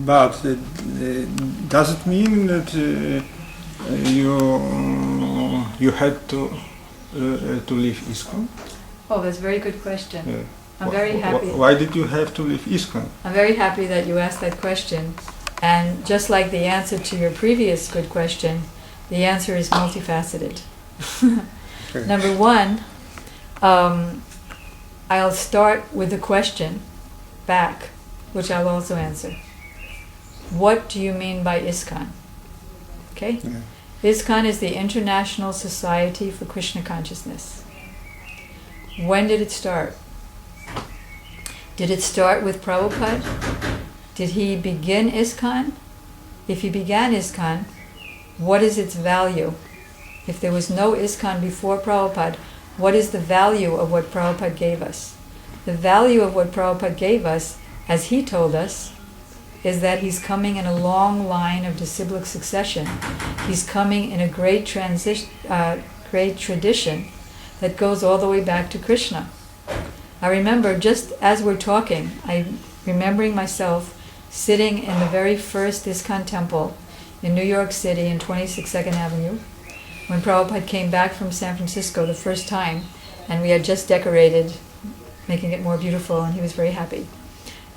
But does it mean that you had to leave ISKCON? Oh, that's a very good question. I'm very happy. Why did you have to leave ISKCON? I'm very happy that you asked that question. And just like the answer to your previous good question, the answer is multifaceted. Okay. Number one, I'll start with the question back, which I'll also answer. What do you mean by ISKCON? Okay? Yeah. ISKCON is the International Society for Krishna Consciousness. When did it start? Did it start with Prabhupada? Did he begin ISKCON? If he began ISKCON, what is its value? If there was no ISKCON before Prabhupada, what is the value of what Prabhupada gave us? The value of what Prabhupada gave us, as he told us, is that he's coming in a long line of disciplic succession. He's coming in a great tradition that goes all the way back to Krishna. I remember, just as we're talking, I'm remembering myself sitting in the very first ISKCON temple in New York City in 26 Second Avenue, when Prabhupada came back from San Francisco the first time, and we had just decorated, making it more beautiful, and he was very happy.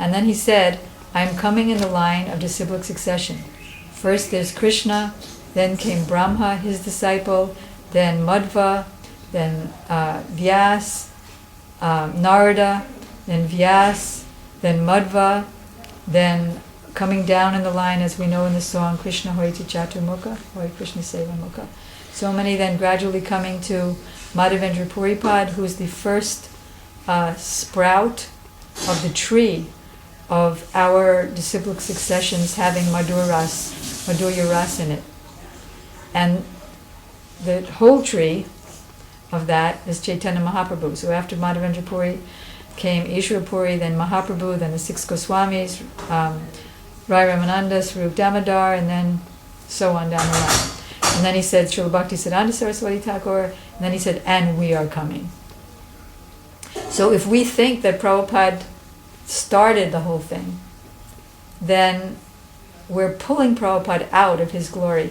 And then he said, I'm coming in the line of disciplic succession. First there's Krishna, then came Brahma, his disciple, then Madhva, then Vyas, Narada, then Vyas, then Madhva, then coming down in the line, as we know in the song, Krishna Hoiti Chaturmukha, Hoi Krishna Seva Mukha. So many then gradually coming to Madhavendra Puripad, who is the first sprout of the tree of our disciplic successions having Madhurya Ras in it. And the whole tree of that is Chaitanya Mahaprabhu. So after Madhavendra Puri came Ishwara Puri, then Mahaprabhu, then the six Goswamis, Rai Ramananda, Swarup Damodar, and then so on down the line. And then he said Srila Bhakti Siddhanta Saraswati Thakur, and then he said, and we are coming. So if we think that Prabhupada started the whole thing, then we're pulling Prabhupada out of his glory.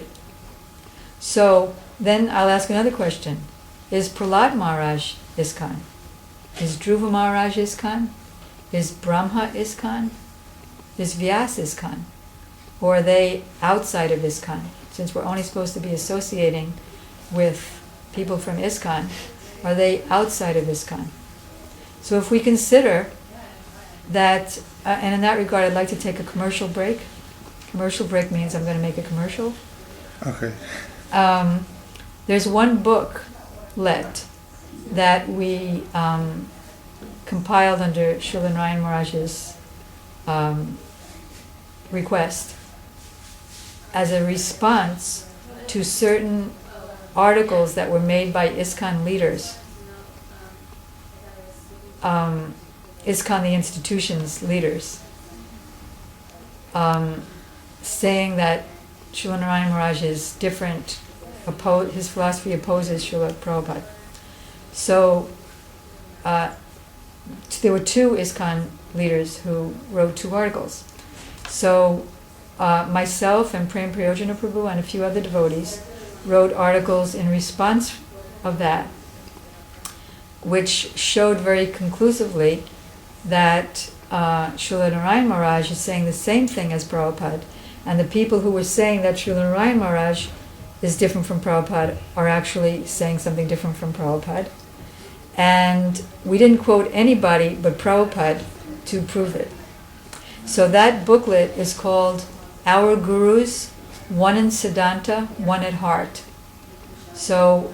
So then I'll ask another question. Is Prahlad Maharaj ISKCON? Is Dhruva Maharaj ISKCON? Is Brahma ISKCON? Is Vyas ISKCON? Or are they outside of ISKCON? Since we're only supposed to be associating with people from ISKCON, are they outside of ISKCON? So if we consider that, and in that regard I'd like to take a commercial break. Commercial break means I'm going to make a commercial. Okay. There's one booklet that we compiled under Srila Narayan Maharaj's request as a response to certain articles that were made by ISKCON leaders. ISKCON, the institution's leaders, saying that Srila Narayan Maharaj is different, his philosophy opposes Srila Prabhupada. So there were two ISKCON leaders who wrote two articles. So myself and Prem Priyojana Prabhu and a few other devotees wrote articles in response of that, which showed very conclusively that Srila Narayan Maharaj is saying the same thing as Prabhupada, and the people who were saying that Srila Narayan Maharaj is different from Prabhupada are actually saying something different from Prabhupada. And we didn't quote anybody but Prabhupada to prove it. So that booklet is called Our Gurus, One in Siddhanta, One at Heart. So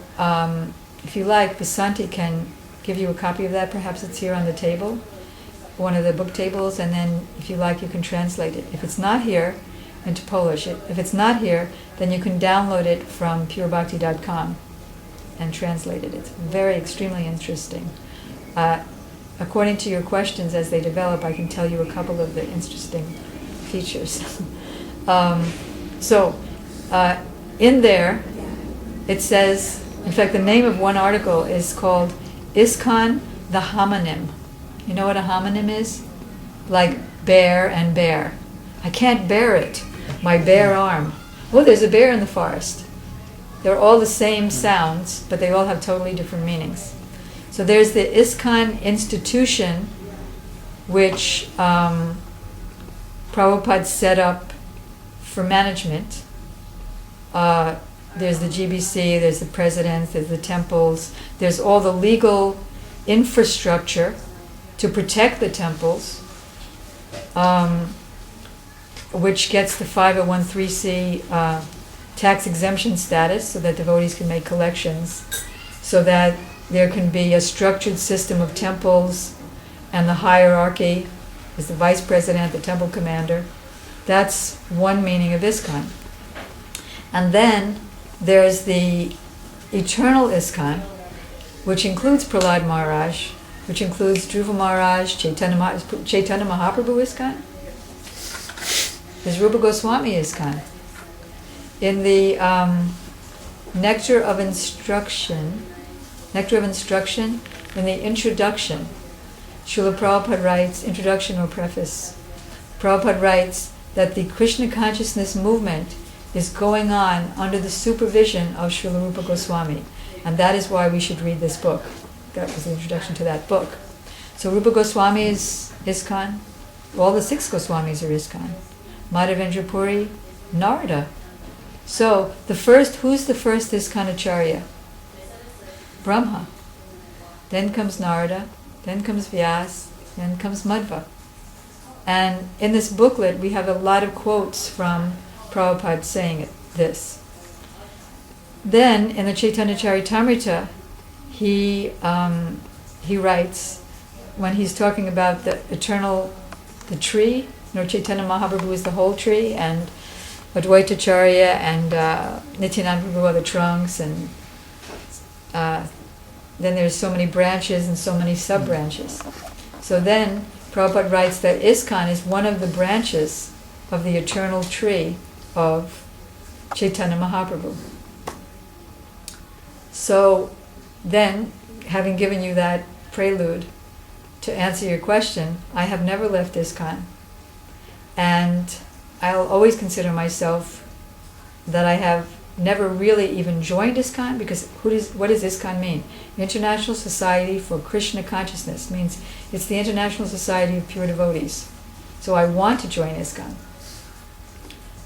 if you like, Basanti can give you a copy of that. Perhaps it's here on the table, one of the book tables, and then if you like you can translate it. If it's not here, into Polish. If it's not here, then you can download it from purebhakti.com and translate it. It's very, extremely interesting. According to your questions as they develop, I can tell you a couple of the interesting features. In there, it says, in fact, the name of one article is called ISKCON the Homonym. You know what a homonym is? Like bear and bear. I can't bear it. My bare arm. Oh, there's a bear in the forest. They're all the same sounds, but they all have totally different meanings. So there's the ISKCON institution, which Prabhupada set up for management. There's the GBC, there's the presidents, there's the temples, there's all the legal infrastructure to protect the temples, which gets the 501(c) tax exemption status so that devotees can make collections, so that there can be a structured system of temples, and the hierarchy is the vice president, the temple commander. That's one meaning of ISKCON. And then there's the eternal ISKCON, which includes Prahlad Maharaj, which includes Dhruva Maharaj, Chaitanya Mahaprabhu ISKCON. There's Rupa Goswami ISKCON. In the Nectar of Instruction, in the introduction, Srila Prabhupada writes, introduction or preface, Prabhupada writes that the Krishna consciousness movement is going on under the supervision of Srila Rupa Goswami. And that is why we should read this book. That was the introduction to that book. So Rupa Goswami is ISKCON. All the 6 Goswamis are ISKCON. Madhavendra Puri, Narada. So who's the first ISKCON Acharya? Brahma. Then comes Narada, then comes Vyas, then comes Madhva. And in this booklet we have a lot of quotes from Prabhupada saying this. Then in the Chaitanya Charitamrita, he writes, when he's talking about the tree, Chaitanya Mahaprabhu is the whole tree, and Advaitacharya and Nityananda Prabhu are the trunks, and then there's so many branches and so many sub-branches. So then Prabhupada writes that ISKCON is one of the branches of the eternal tree of Chaitanya Mahaprabhu. So then, having given you that prelude to answer your question, I have never left ISKCON. And I'll always consider myself that I have never really even joined ISKCON, because what does ISKCON mean? International Society for Krishna Consciousness means it's the International Society of Pure Devotees. So I want to join ISKCON.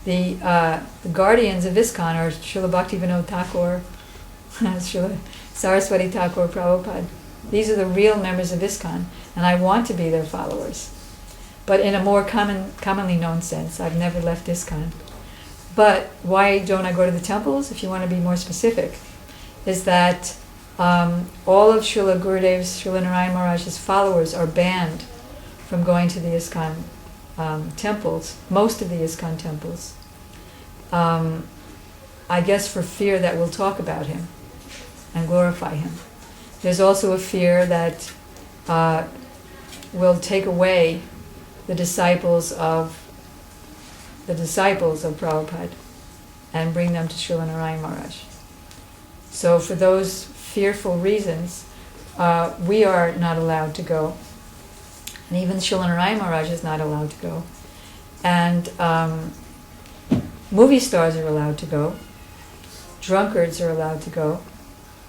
The guardians of ISKCON are Srila Bhaktivinoda Thakur, Srila Saraswati Thakur Prabhupada. These are the real members of ISKCON, and I want to be their followers. But in a more commonly known sense, I've never left ISKCON. But why don't I go to the temples, if you want to be more specific, is that all of Srila Gurudev's, Srila Narayana Maharaj's followers are banned from going to the ISKCON temples, most of the ISKCON temples. I guess for fear that we'll talk about him and glorify him. There's also a fear that we'll take away the disciples of Prabhupada and bring them to Srila Narayana Maharaj. So for those fearful reasons, we are not allowed to go. And even Srila Narayana Maharaj is not allowed to go. And movie stars are allowed to go. Drunkards are allowed to go.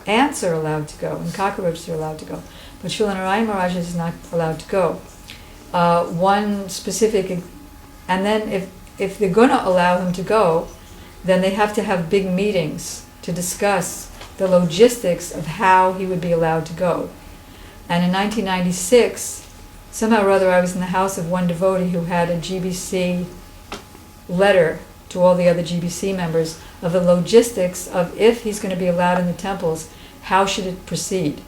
Ants are allowed to go. And cockroaches are allowed to go. But Srila Narayana Maharaj is not allowed to go. One specific... And then if they're going to allow him to go, then they have to have big meetings to discuss the logistics of how he would be allowed to go. And in 1996, somehow or other I was in the house of one devotee who had a GBC letter to all the other GBC members of the logistics of if he's going to be allowed in the temples, how should it proceed.